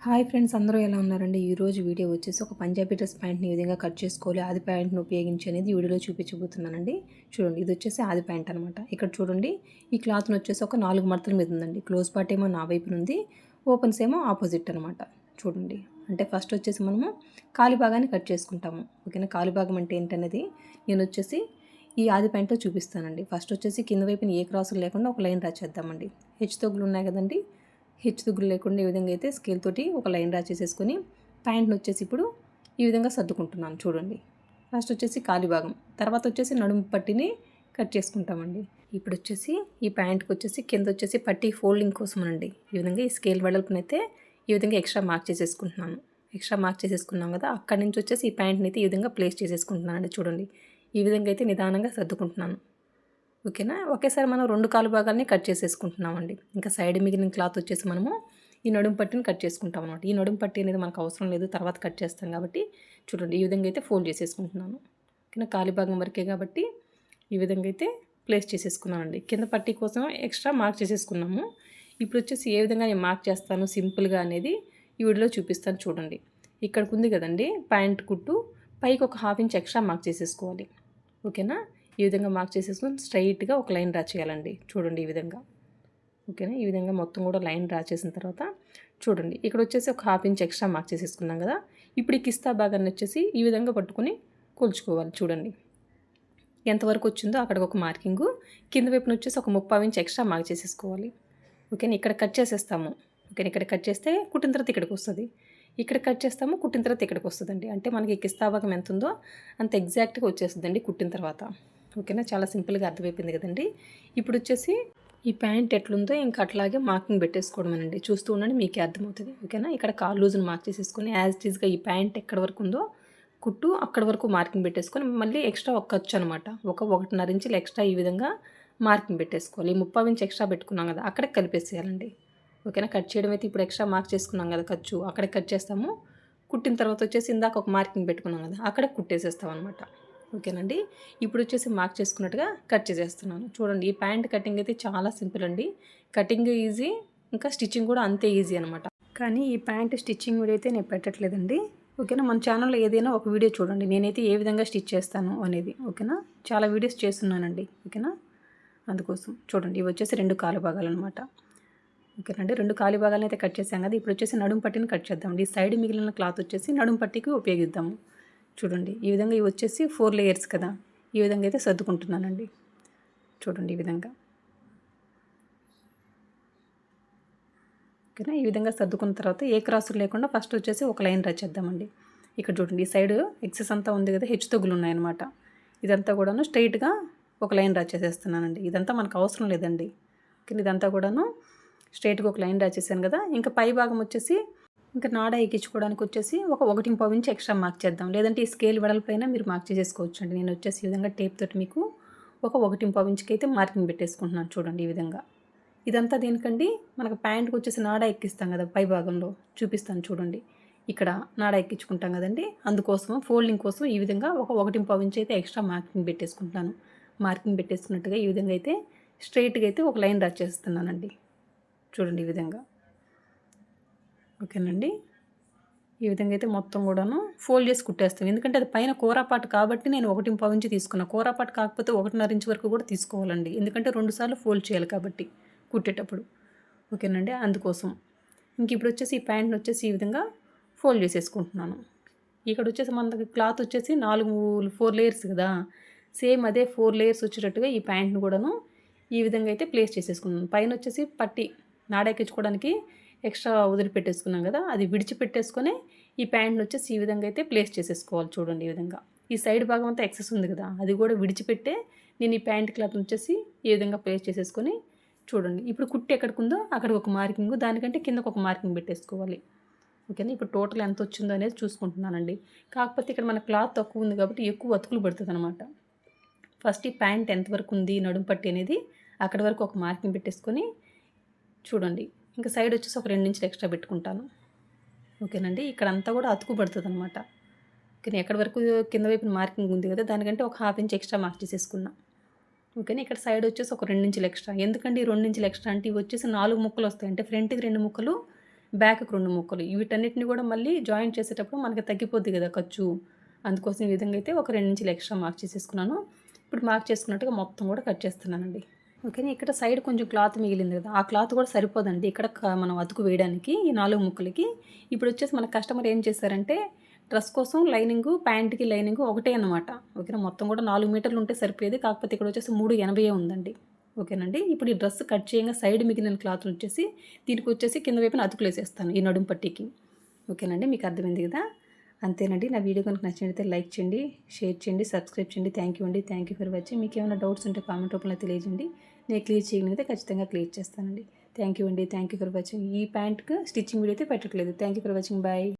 Hi friends, అందరూ ఎలా ఉన్నారండి? ఈరోజు వీడియో వచ్చేసి ఒక పంజాబీ డ్రెస్ ప్యాంట్ని ఈ విధంగా కట్ చేసుకోవాలి, ఆది ప్యాంట్ని ఉపయోగించి అనేది ఈ వీడియోలో చూపించబోతున్నానండి. చూడండి, ఇది వచ్చేసి ఆది ప్యాంట్ అనమాట. ఇక్కడ చూడండి, ఈ క్లాత్ని వచ్చేసి ఒక 4 మడతల మీద ఉందండి. క్లోజ్ పార్ట్ ఏమో నా వైపున ఉంది, ఓపెన్స్ ఏమో ఆపోజిట్ అనమాట. చూడండి, అంటే ఫస్ట్ వచ్చేసి మనము కాలి భాగాన్ని కట్ చేసుకుంటాము. ఓకేనా? కాలి భాగం అంటే ఏంటనేది నేను వచ్చేసి ఈ ఆది ప్యాంట్లో చూపిస్తానండి. ఫస్ట్ వచ్చేసి కింద వైపున ఏ క్రాసులు లేకుండా ఒక లైన్ డ్రా చేద్దామండి. హెచ్చు తగ్గులు ఉన్నాయి కదండి, హెచ్చు తగ్గులు లేకుండా ఈ విధంగా అయితే స్కేల్ తోటి ఒక లైన్ డ్రా చేసేసుకొని ప్యాంట్ని వచ్చేసి ఇప్పుడు ఈ విధంగా సర్దుకుంటున్నాను. చూడండి, ఫస్ట్ వచ్చేసి కాలి భాగం, తర్వాత వచ్చేసి నడుము పట్టిని కట్ చేసుకుంటామండి. ఇప్పుడు వచ్చేసి ఈ ప్యాంట్కి వచ్చేసి కింద వచ్చేసి పట్టీ ఫోల్డింగ్ కోసమనండి ఈ విధంగా ఈ స్కేల్ వెడల్పునైతే ఈ విధంగా ఎక్స్ట్రా మార్క్ చేసేసుకుంటున్నాను. ఎక్స్ట్రా మార్క్ చేసేసుకున్నాం కదా, అక్కడి నుంచి వచ్చేసి ఈ ప్యాంట్ని అయితే ఈ విధంగా ప్లేస్ చేసేసుకుంటున్నానండి. చూడండి, ఈ విధంగా అయితే నిదానంగా సర్దుకుంటున్నాను. ఓకేనా? ఒకేసారి మనం 2 కాలు భాగాల్ని కట్ చేసేసుకుంటున్నామండి. ఇంకా సైడ్ మిగిలిన క్లాత్ వచ్చేసి మనము ఈ నడుము పట్టిని కట్ చేసుకుంటాం అనమాట. ఈ నడుము పట్టి అనేది మనకు అవసరం లేదు, తర్వాత కట్ చేస్తాం కాబట్టి చూడండి, ఈ విధంగా అయితే ఫోల్డ్ చేసేసుకుంటున్నాను. ఓకేనా? కాలి భాగం వరకే కాబట్టి ఈ విధంగా అయితే ప్లేస్ చేసేసుకున్నానండి. కింద పట్టీ కోసం ఎక్స్ట్రా మార్క్ చేసేసుకున్నాము. ఇప్పుడు వచ్చేసి ఏ విధంగా నేను మార్క్ చేస్తాను సింపుల్గా అనేది ఈ వీడియోలో చూపిస్తాను. చూడండి, ఇక్కడికి ఉంది కదండి ప్యాంట్ కుట్టు, పైకి ఒక 1/2 ఇంచ్ ఎక్స్ట్రా మార్క్ చేసేసుకోవాలి. ఓకేనా? ఈ విధంగా మార్క్ చేసేసుకొని స్ట్రైట్గా ఒక లైన్ డ్రా చేయాలండి. చూడండి, ఈ విధంగా. ఓకేనా? ఈ విధంగా మొత్తం కూడా లైన్ డ్రా చేసిన తర్వాత చూడండి, ఇక్కడ వచ్చేసి ఒక 1/2 ఇంచ్ ఎక్స్ట్రా మార్క్ చేసేసుకున్నాం కదా. ఇప్పుడు ఈ కిస్తా భాగాన్ని వచ్చేసి ఈ విధంగా పట్టుకొని కొలుచుకోవాలి. చూడండి, ఎంతవరకు వచ్చిందో అక్కడికి ఒక మార్కింగు, కింద వైపున వచ్చేసి ఒక 30 ఇంచ్ ఎక్స్ట్రా మార్క్ చేసేసుకోవాలి. ఓకేనా? ఇక్కడ కట్ చేసేస్తాము. ఓకేనా? ఇక్కడ కట్ చేస్తే కుట్టిన తర్వాత ఇక్కడికి వస్తుంది, ఇక్కడ కట్ చేస్తాము, కుట్టిన తర్వాత ఇక్కడికి వస్తుందండి. అంటే మనకి కిస్తా భాగం ఎంత ఉందో అంత ఎగ్జాక్ట్గా వచ్చేస్తుందండి కుట్టిన తర్వాత. ఓకేనా? చాలా సింపుల్గా అర్థమైపోయింది కదండి. ఇప్పుడు వచ్చేసి ఈ ప్యాంట్ ఎట్లుందో ఇంకా అట్లాగే మార్కింగ్ పెట్టేసుకోవడమేనండి. చూస్తూ ఉండండి, మీకే అర్థమవుతుంది. ఓకేనా? ఇక్కడ కాల్ లూజ్ని మార్క్ చేసేసుకొని యాజ్ ఇట్ ఈస్గా ఈ ప్యాంట్ ఎక్కడి వరకు ఉందో కుట్టు అక్కడి వరకు మార్కింగ్ పెట్టేసుకొని మళ్ళీ ఎక్స్ట్రా ఒక ఖర్చు అనమాట, ఒక 1.5 ఇంచులు ఎక్స్ట్రా ఈ విధంగా మార్కింగ్ పెట్టేసుకోవాలి. 30 ఇంచ్ ఎక్స్ట్రా పెట్టుకున్నాం కదా, అక్కడికి కలిపేసేయాలండి. ఓకేనా? కట్ చేయడం అయితే ఇప్పుడు ఎక్స్ట్రా మార్క్ చేసుకున్నాం కదా ఖర్చు, అక్కడే కట్ చేస్తాము. కుట్టిన తర్వాత వచ్చేసి ఇందాక ఒక మార్కింగ్ పెట్టుకున్నాం కదా, అక్కడే కుట్టేసేస్తాం అనమాట. ఓకేనండి? ఇప్పుడు వచ్చేసి మార్క్ చేసుకున్నట్టుగా కట్ చేసేస్తున్నాను. చూడండి, ఈ ప్యాంట్ కటింగ్ అయితే చాలా సింపుల్ అండి. కటింగ్ ఈజీ, ఇంకా స్టిచ్చింగ్ కూడా అంతే ఈజీ అనమాట. కానీ ఈ ప్యాంట్ స్టిచ్చింగ్ వీడియో అయితే నేను పెట్టట్లేదండి. ఓకేనా? మన ఛానల్లో ఏదైనా ఒక వీడియో చూడండి, నేనైతే ఏ విధంగా స్టిచ్ చేస్తాను అనేది. ఓకేనా? చాలా వీడియోస్ చేస్తున్నానండి. ఓకేనా? అందుకోసం చూడండి, ఇవి వచ్చేసి 2 కాలు భాగాలు అనమాట. ఓకేనండి, 2 కాలి భాగాలను అయితే కట్ చేసాం కదా. ఇప్పుడు వచ్చేసి నడుము పట్టిని కట్ చేద్దామండి. ఈ సైడ్ మిగిలిన క్లాత్ వచ్చేసి నడుము పట్టికి ఉపయోగిద్దాము. చూడండి, ఈ విధంగా ఇవి వచ్చేసి 4 లేయర్స్ కదా, ఈ విధంగా అయితే సర్దుకుంటున్నానండి. చూడండి, ఈ విధంగా. ఓకేనా? ఈ విధంగా సర్దుకున్న తర్వాత ఏ క్రాసులు లేకుండా ఫస్ట్ వచ్చేసి ఒక లైన్ డ్రా చేద్దామండి. ఇక్కడ చూడండి, ఈ సైడ్ ఎక్సెస్ అంతా ఉంది కదా, హెచ్చు తగ్గులు ఉన్నాయన్నమాట. ఇదంతా కూడాను స్ట్రైట్గా ఒక లైన్ డ్రా చేసేస్తున్నానండి. ఇదంతా మనకు అవసరం లేదండి. ఓకే, ఇదంతా కూడాను స్ట్రైట్గా ఒక లైన్ డ్రా చేశాను కదా. ఇంకా పై భాగం వచ్చేసి ఇంకా నాడ ఎక్కించుకోవడానికి వచ్చేసి ఒక 1.5 ఇంచ్ ఎక్స్ట్రా మార్క్ చేద్దాం. లేదంటే ఈ స్కేల్ వెడల్పైన మీరు మార్క్ చేసేసుకోవచ్చు అండి. నేను వచ్చేసి ఈ విధంగా టేప్ తోటి మీకు ఒక 1.5 ఇంచ్కి అయితే మార్కింగ్ పెట్టేసుకుంటున్నాను. చూడండి, ఈ విధంగా. ఇదంతా దేనికండి, మనకు ప్యాంట్కి వచ్చేసి నాడ ఎక్కిస్తాం కదా, పై భాగంలో చూపిస్తాను చూడండి. ఇక్కడ నాడ ఎక్కించుకుంటాం కదండి, అందుకోసం ఫోల్డింగ్ కోసం ఈ విధంగా ఒక 1.5 ఇంచ్ అయితే ఎక్స్ట్రా మార్కింగ్ పెట్టేసుకుంటున్నాను. మార్కింగ్ పెట్టేసుకున్నట్టుగా ఈ విధంగా అయితే స్ట్రైట్గా అయితే ఒక లైన్ డ్రా చేస్తున్నానండి. చూడండి, ఈ విధంగా. ఓకేనండి, ఈ విధంగా అయితే మొత్తం కూడాను ఫోల్డ్ చేసి కుట్టేస్తాం. ఎందుకంటే అది పైన కూరాపాటు కాబట్టి నేను 1.5 ఇంచ్ తీసుకున్నాను. కూరాపాటు కాకపోతే 1.5 ఇంచ్ వరకు కూడా తీసుకోవాలండి, ఎందుకంటే 2 సార్లు ఫోల్డ్ చేయాలి కాబట్టి కుట్టేటప్పుడు. ఓకేనండి, అందుకోసం. ఇంక ఇప్పుడు వచ్చేసి ఈ ప్యాంట్ని వచ్చేసి ఈ విధంగా ఫోల్డ్ చేసేసుకుంటున్నాను. ఇక్కడ వచ్చేసి మన క్లాత్ వచ్చేసి 4 లేయర్స్ కదా, సేమ్ అదే 4 లేయర్స్ వచ్చేటట్టుగా ఈ ప్యాంట్ని కూడాను ఈ విధంగా అయితే ప్లేస్ చేసేసుకున్నాను. పైన వచ్చేసి పట్టి నాడెక్కించుకోవడానికి ఎక్స్ట్రా వదిలిపెట్టేసుకున్నాం కదా, అది విడిచిపెట్టేసుకొని ఈ ప్యాంట్ని వచ్చేసి ఈ విధంగా అయితే ప్లేస్ చేసేసుకోవాలి. చూడండి, ఈ విధంగా. ఈ సైడ్ భాగం అంతా ఎక్సెస్ ఉంది కదా, అది కూడా విడిచిపెట్టే నేను ఈ ప్యాంట్ క్లాత్ వచ్చేసి ఈ విధంగా ప్లేస్ చేసేసుకొని చూడండి. ఇప్పుడు కుట్టి ఎక్కడికి ఉందో అక్కడ ఒక మార్కింగ్, దానికంటే కిందకు ఒక మార్కింగ్ పెట్టేసుకోవాలి. ఓకేనా? ఇప్పుడు టోటల్ ఎంత వచ్చిందో అనేది చూసుకుంటున్నానండి. కాకపోతే ఇక్కడ మన క్లాత్ తక్కువ ఉంది కాబట్టి ఎక్కువ అతుకులు పడుతుంది అనమాట. ఫస్ట్ ఈ ప్యాంట్ ఎంతవరకు ఉంది నడుము పట్టి అనేది అక్కడి వరకు ఒక మార్కింగ్ పెట్టేసుకొని చూడండి, ఇంకా సైడ్ వచ్చేసి ఒక 2 ఇంచులు ఎక్స్ట్రా పెట్టుకుంటాను. ఓకేనండి, ఇక్కడ అంతా కూడా అతుకు పడుతుంది అనమాట. ఓకేనా? ఎక్కడి వరకు కింద వైపున మార్కింగ్ ఉంది కదా, దానికంటే ఒక 1/2 ఇంచ్ ఎక్స్ట్రా మార్క్ చేసేసుకున్నా. ఓకేనా? ఇక్కడ సైడ్ వచ్చేసి ఒక 2 ఇంచులు ఎక్స్ట్రా. ఎందుకంటే ఈ 2 ఇంచులు ఎక్స్ట్రా అంటే ఇవి వచ్చేసి 4 ముక్కలు వస్తాయి. అంటే ఫ్రంట్కి 2 ముక్కలు, బ్యాక్కి 2 ముక్కలు. వీటన్నిటిని కూడా మళ్ళీ జాయింట్ చేసేటప్పుడు మనకి తగ్గిపోద్ది కదా ఖర్చు. అందుకోసం ఈ విధంగా అయితే ఒక 2 ఇంచులు ఎక్స్ట్రా మార్క్ చేసేసుకున్నాను. ఇప్పుడు మార్క్ చేసుకున్నట్టుగా మొత్తం కూడా కట్ చేస్తున్నానండి. ఓకేనా. ఇక్కడ సైడ్ కొంచెం క్లాత్ మిగిలింది కదా, ఆ క్లాత్ కూడా సరిపోదండి ఇక్కడ మనం అతుకు వేయడానికి ఈ 4 ముక్కలకి. ఇప్పుడు వచ్చేసి మన కస్టమర్ ఏం చేశారంటే డ్రెస్ కోసం లైనింగు, ప్యాంట్కి లైనింగు ఒకటే అనమాట. ఓకేనా. మొత్తం కూడా 4 మీటర్లు ఉంటే సరిపోయేది, కాకపోతే ఇక్కడ వచ్చేసి 380 ఉందండి. ఓకేనండి. ఇప్పుడు ఈ డ్రెస్ కట్ చేయంగా సైడ్ మిగిలిన క్లాత్ వచ్చేసి దీనికి వచ్చేసి కింద వైపున అతుకులేసేస్తాను ఈ నడుము పట్టీకి. ఓకేనండి. మీకు అర్థమైంది కదా. అంతేనండి. నా వీడియో కనుక నచ్చినట్లయితే లైక్ చేయండి, షేర్ చేయండి, సబ్స్క్రైబ్ చేయండి. థ్యాంక్ యూ అండి. Thank you for watching. మీకు ఏమైనా డౌట్స్ ఉంటే కామెంట్ రూపంలో తెలియజేయండి. నేను క్లియర్ చేయగలిగితే ఖచ్చితంగా క్లియర్ చేస్తానండి. థ్యాంక్ యూ అండి. Thank you for watching. ఈ ప్యాంట్కి స్టిచ్చింగ్ వీడియో అయితే పెట్టట్లేదు. Thank you for watching. Bye.